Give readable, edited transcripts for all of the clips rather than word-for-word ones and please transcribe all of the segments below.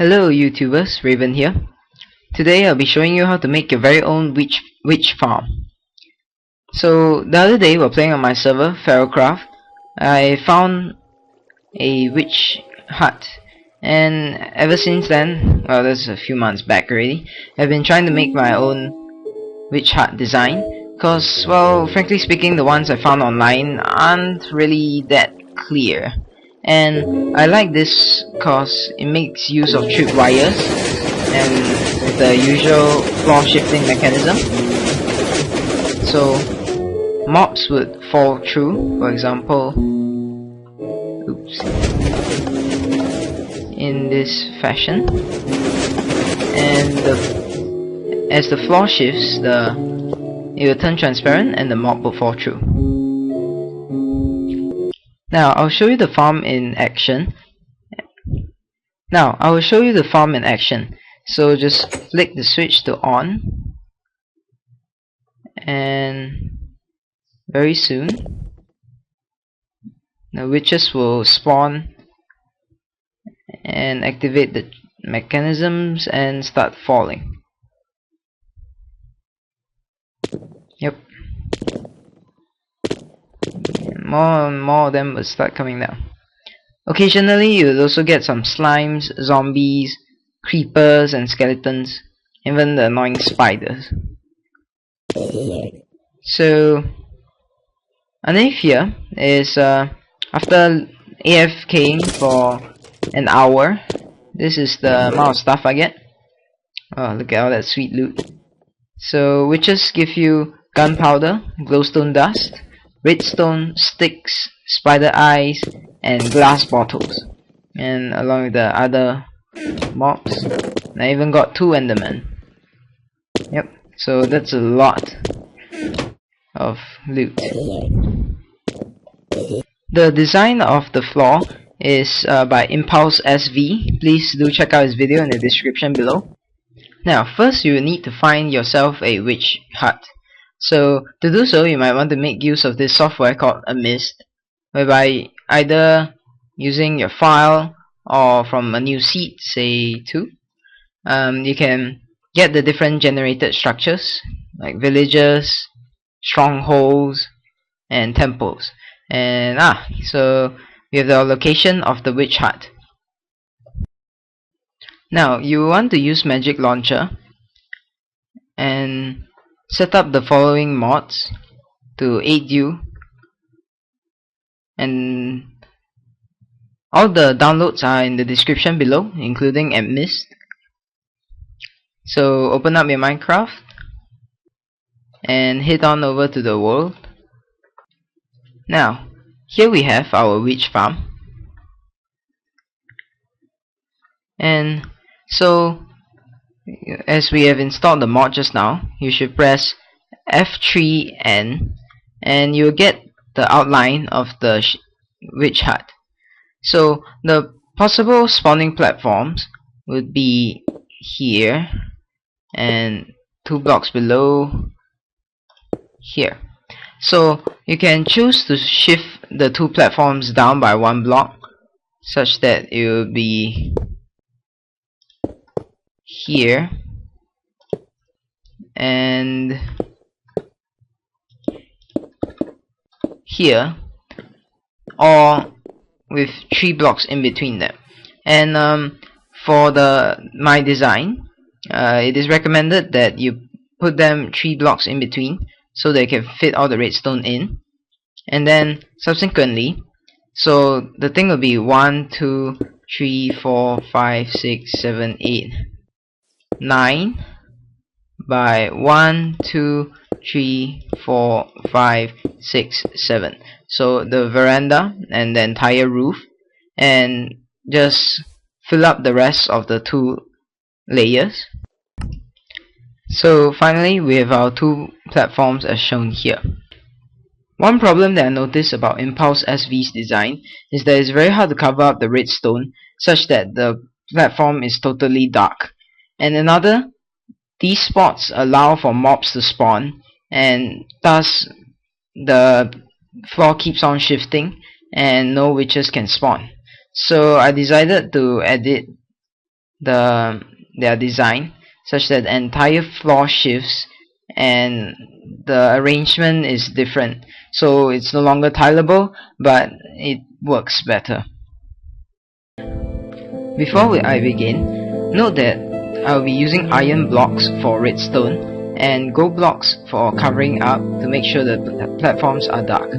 Hello YouTubers, Raven here. Today I'll be showing you how to make your very own witch farm. So the other day while playing on my server, Faroecraft, I found a witch hut, and ever since then, well, that's a few months back already, I've been trying to make my own witch hut design, cause, well, frankly speaking, the ones I found online aren't really that clear. And I like this cause it makes use of tripwires and with the usual floor shifting mechanism. So mobs would fall through, for example, in this fashion, and as the floor shifts, it will turn transparent and the mob will fall through. Now I'll show you the farm in action. So just flick the switch to on, and very soon the witches will spawn and activate the mechanisms and start falling. Yep. More and more of them will start coming down. Occasionally you'll also get some slimes, zombies, creepers and skeletons, even the annoying spiders. So underneath here is after AFKing for an hour, this is the amount of stuff I get. Oh, look at all that sweet loot. So witches give you gunpowder, glowstone dust, redstone sticks, spider eyes, and glass bottles, and along with the other mobs, I even got 2 endermen. Yep, so that's a lot of loot. The design of the floor is by Impulse SV. Please do check out his video in the description below. Now first you will need to find yourself a witch hut. So to do so, you might want to make use of this software called Amidst, whereby either using your file or from a new seed, say 2, you can get the different generated structures like villages, strongholds, and temples. And so we have the location of the witch hut. Now you want to use Magic Launcher and set up the following mods to aid you, and all the downloads are in the description below, including amidst. So open up your Minecraft and head on over to the world. Now here we have our witch farm, and so as we have installed the mod just now, you should press F3N and you'll get the outline of the witch hut. So the possible spawning platforms would be here and 2 blocks below here. So you can choose to shift the 2 platforms down by 1 block such that it will be here and here, or with 3 blocks in between them. And for my design, it is recommended that you put them 3 blocks in between so they can fit all the redstone in. And then subsequently, so the thing will be 1, 2, 3, 4, 5, 6, 7, 8, 9 by 1, 2, 3, 4, 5, 6, 7. So the veranda and the entire roof, and just fill up the rest of the 2 layers. So finally we have our 2 platforms as shown here. One problem that I noticed about Impulse SV's design is that it's very hard to cover up the redstone such that the platform is totally dark. And another, these spots allow for mobs to spawn, and thus the floor keeps on shifting and no witches can spawn. So I decided to edit their design such that the entire floor shifts and the arrangement is different, so it's no longer tileable, but it works better. Before I begin, note that I'll be using iron blocks for redstone and gold blocks for covering up to make sure that the platforms are dark.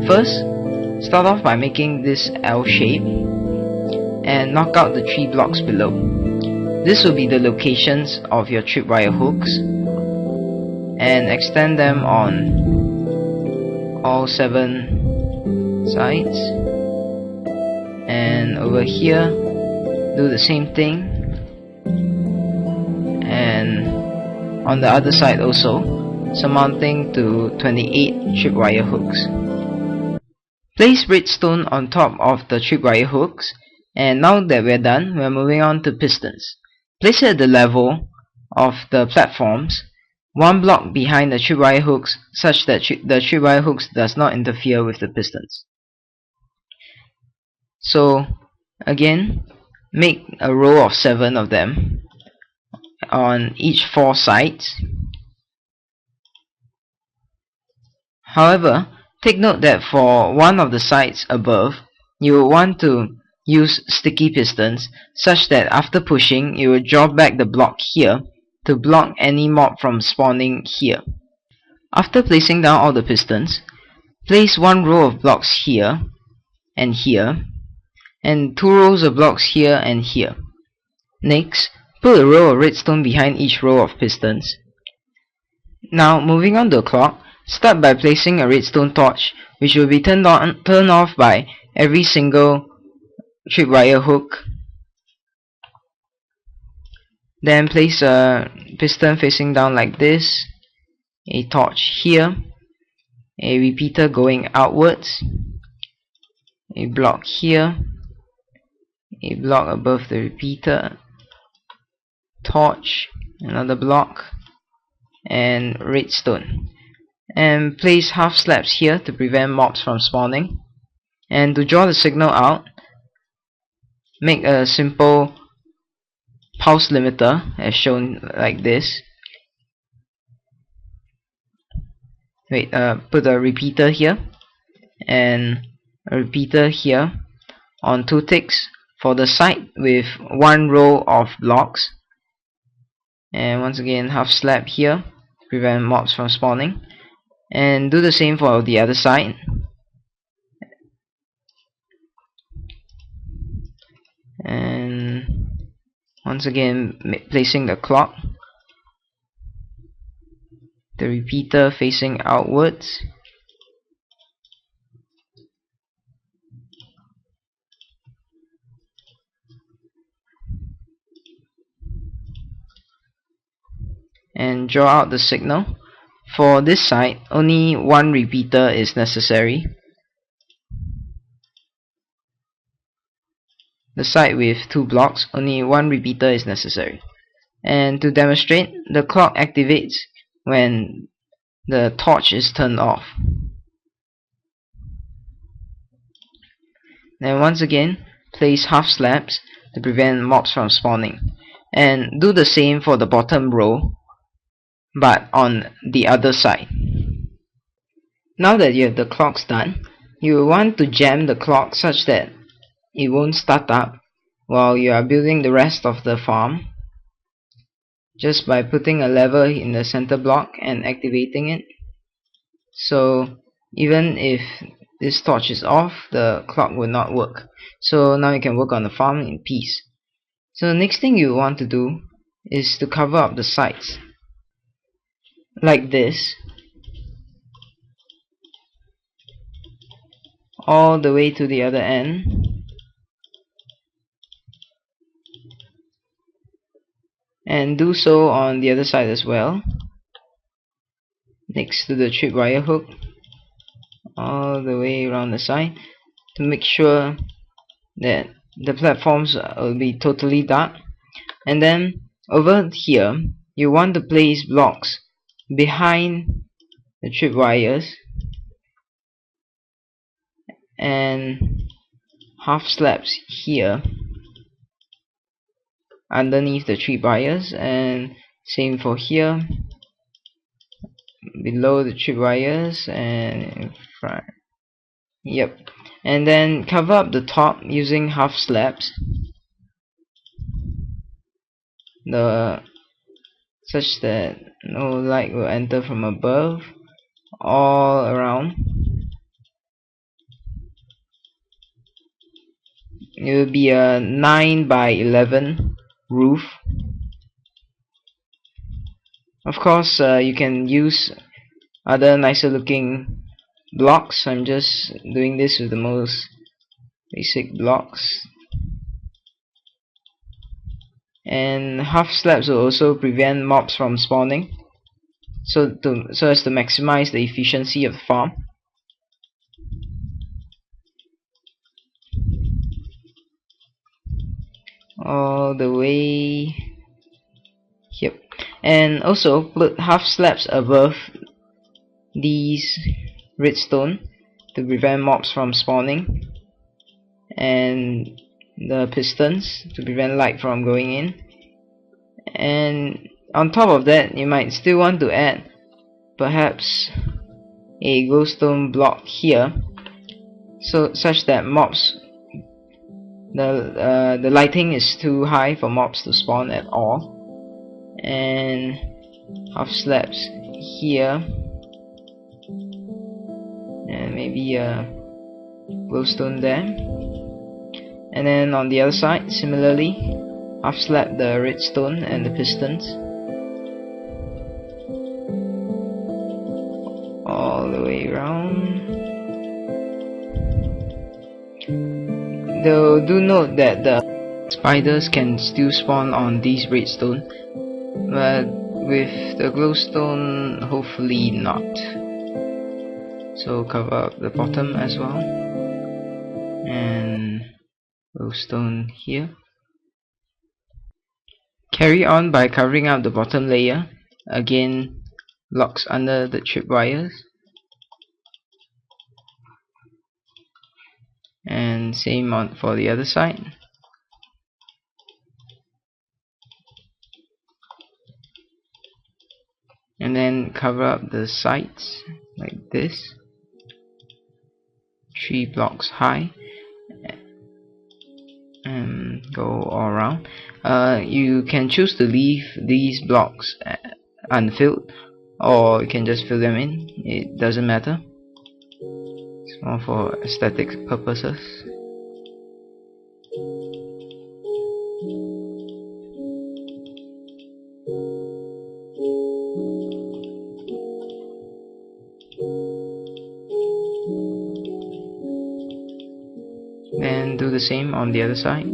First, start off by making this L shape and knock out the 3 blocks below. This will be the locations of your tripwire hooks, and extend them on all 7 sides. And over here, do the same thing, and on the other side also, surmounting to 28 tripwire hooks. Place redstone on top of the tripwire hooks, and now that we're done, we're moving on to pistons. Place it at the level of the platforms, 1 block behind the tripwire hooks, such that the tripwire hooks does not interfere with the pistons. So again, make a row of 7 of them on each 4 sides. However, take note that for one of the sides above, you will want to use sticky pistons such that after pushing, you will drop back the block here to block any mob from spawning here. After placing down all the pistons, place 1 row of blocks here and here, and 2 rows of blocks here and here. Next, put a row of redstone behind each row of pistons. Now, moving on to the clock, start by placing a redstone torch, which will be turned off by every single tripwire hook. Then place a piston facing down like this, a torch here, a repeater going outwards, a block here, a block above the repeater, torch, another block, and redstone. And place half slabs here to prevent mobs from spawning. And to draw the signal out, make a simple pulse limiter as shown like this. Put a repeater here and a repeater here on 2 ticks for the side with 1 row of blocks, and once again half slab here to prevent mobs from spawning, and do the same for the other side. And once again placing the clock, the repeater facing outwards, and draw out the signal. For this side, only 1 repeater is necessary. The side with 2 blocks, only 1 repeater is necessary. And to demonstrate, the clock activates when the torch is turned off. Then once again, place half slabs to prevent mobs from spawning. And do the same for the bottom row, but on the other side. Now that you have the clocks done, you will want to jam the clock such that it won't start up while you are building the rest of the farm, just by putting a lever in the center block and activating it. So even if this torch is off, the clock will not work. So now you can work on the farm in peace. So the next thing you want to do is to cover up the sides like this, all the way to the other end. And do so on the other side as well, next to the tripwire hook, all the way around the side, to make sure that the platforms will be totally dark. And then over here, you want to place blocks behind the tripwires and half slabs here underneath the tripwires, and same for here, below the tripwires and in front. Yep. And then cover up the top using half slabs, such that no light will enter from above all around. It will be a 9 by 11 roof. Of course, you can use other nicer looking blocks. I'm just doing this with the most basic blocks. And half slabs will also prevent mobs from spawning, so as to maximize the efficiency of the farm. All the way. Yep. And also put half slabs above these redstone to prevent mobs from spawning, and the pistons to prevent light from going in. And on top of that, you might still want to add perhaps a glowstone block here, so such that mobs, the lighting is too high for mobs to spawn at all. And half slabs here, and maybe a glowstone there. And then on the other side, similarly, half slab the redstone and the pistons all the way around. Though do note that the spiders can still spawn on these redstone, but with the glowstone hopefully not. So cover up the bottom as well, and glowstone here. Carry on by covering up the bottom layer, again blocks under the tripwires, and same on for the other side. And then cover up the sides like this, 3 blocks high, and go all around. You can choose to leave these blocks unfilled, or you can just fill them in. It doesn't matter. It's more for aesthetic purposes. Then do the same on the other side.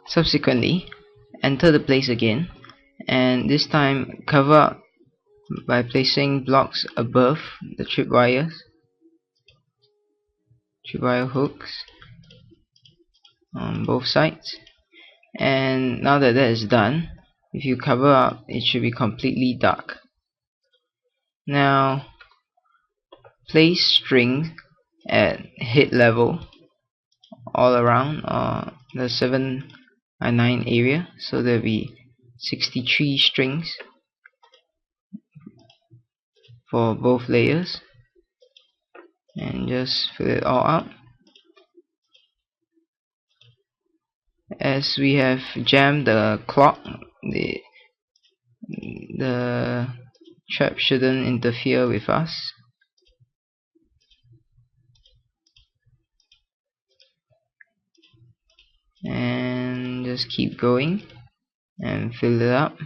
Subsequently, enter the place again, and this time cover up by placing blocks above the tripwire hooks on both sides. And now that is done, if you cover up, it should be completely dark. Now place string at head level all around the 7 by 9 area, so there'll be 63 strings for both layers, and just fill it all up. As we have jammed the clock, the trap shouldn't interfere with us. And just keep going and fill it up.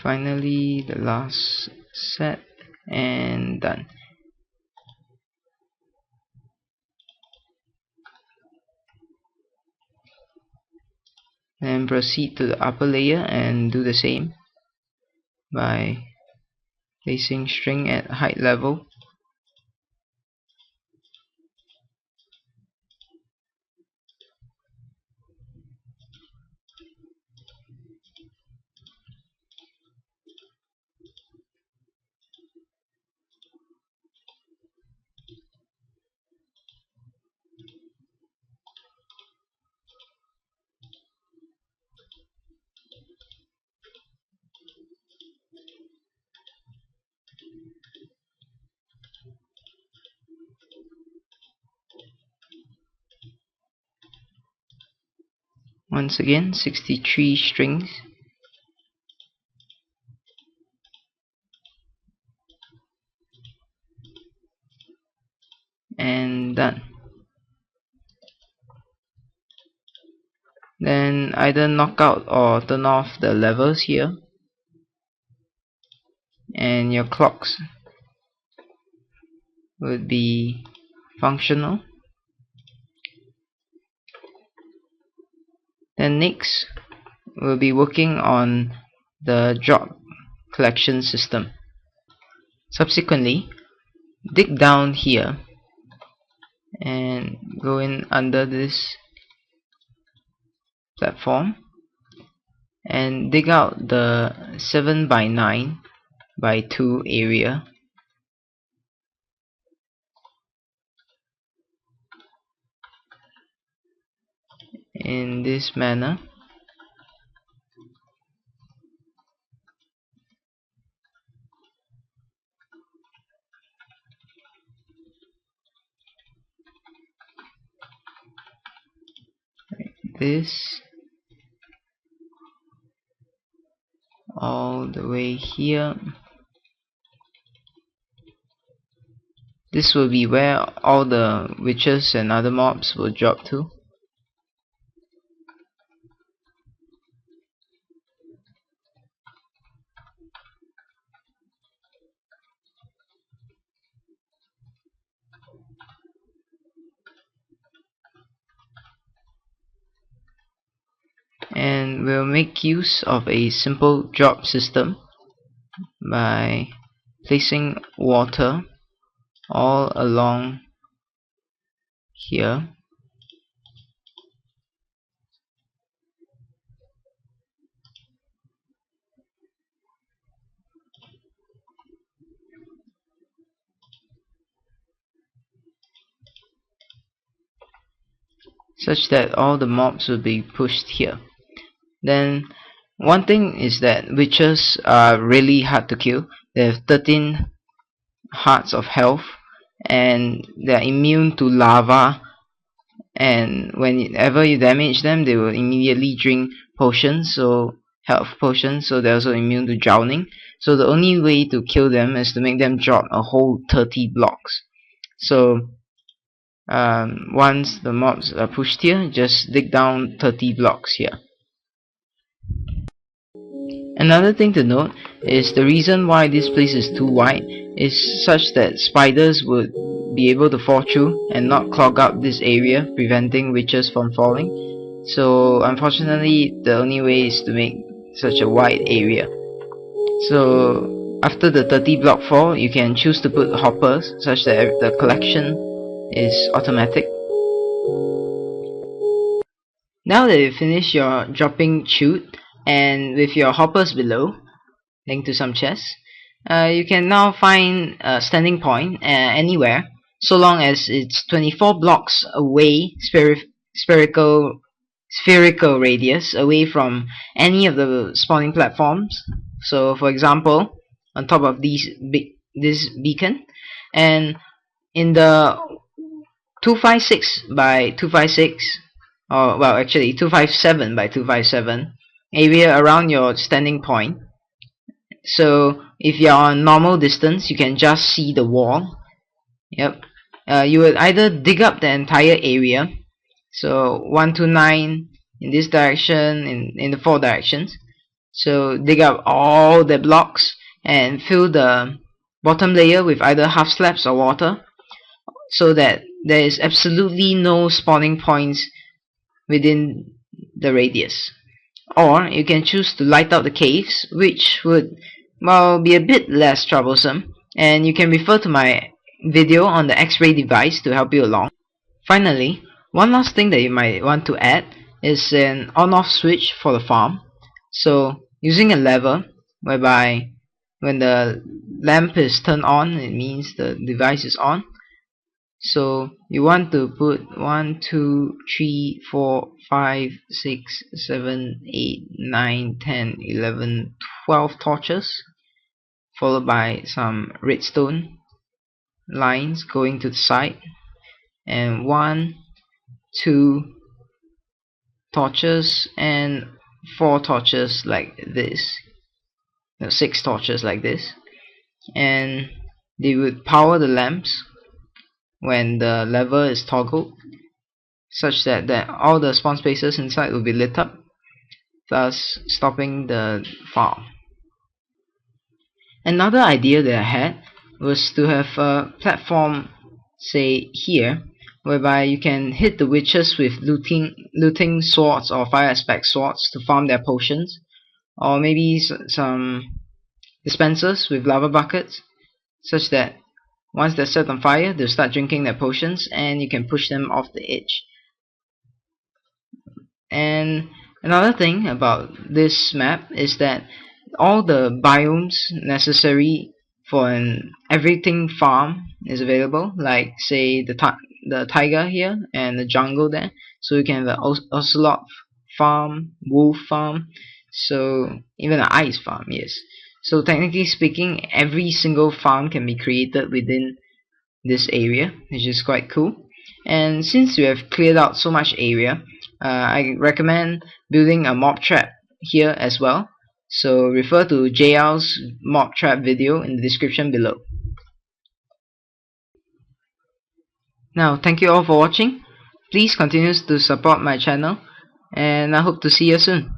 Finally, the last set. and done. Then proceed to the upper layer and do the same by placing string at height level. Once again, 63 strings. And done. Then either knock out or turn off the levels here, and your clocks would be functional. Then next, we'll be working on the drop collection system. Subsequently, dig down here and go in under this platform and dig out the 7 by 9 by 2 area. In this manner. Like this. All the way here. This will be where all the witches and other mobs will drop to. And we'll make use of a simple drop system by placing water all along here. Such that all the mobs will be pushed here. Then one thing is that witches are really hard to kill. They have 13 hearts of health and they are immune to lava, and whenever you damage them they will immediately drink potions, so health potions, so they're also immune to drowning. So the only way to kill them is to make them drop a whole 30 blocks. So once the mobs are pushed here, just dig down 30 blocks here. Another thing to note is the reason why this place is too wide is such that spiders would be able to fall through and not clog up this area, preventing witches from falling. So unfortunately the only way is to make such a wide area. So after the 30 block fall, you can choose to put hoppers such that the collection is automatic. Now that you finish your dropping chute and with your hoppers below linked to some chests, you can now find a standing point anywhere, so long as it's 24 blocks away, spherical radius away from any of the spawning platforms. So for example, on top of this beacon, and in the 256 by 256, or well actually 257 by 257 area around your standing point. So if you're on normal distance, you can just see the wall. Yep. You would either dig up the entire area, so 129 in this direction, in the 4 directions. So dig up all the blocks and fill the bottom layer with either half slabs or water, so that there is absolutely no spawning points within the radius. Or you can choose to light out the caves, which would, well, be a bit less troublesome, and you can refer to my video on the X-ray device to help you along. Finally, one last thing that you might want to add is an on-off switch for the farm. So using a lever, whereby when the lamp is turned on, it means the device is on. So you want to put 1, 2, 3, 4, 5, 6, 7, 8, 9, 10, 11, 12 torches, followed by some redstone lines going to the side, and 1, 2 torches and 4 torches like this. No, 6 torches like this, and they would power the lamps when the lever is toggled, such that all the spawn spaces inside will be lit up, thus stopping the farm. Another idea that I had was to have a platform, say here, whereby you can hit the witches with looting swords or fire aspect swords to farm their potions, or maybe some dispensers with lava buckets, such that once they're set on fire, they'll start drinking their potions and you can push them off the edge. And another thing about this map is that all the biomes necessary for an everything farm is available, like say the taiga here and the jungle there. So you can have an ocelot farm, wolf farm, so even an ice farm, yes. So technically speaking, every single farm can be created within this area, which is quite cool. And since we have cleared out so much area, I recommend building a mob trap here as well. So refer to JL's mob trap video in the description below. Now, thank you all for watching. Please continue to support my channel, and I hope to see you soon.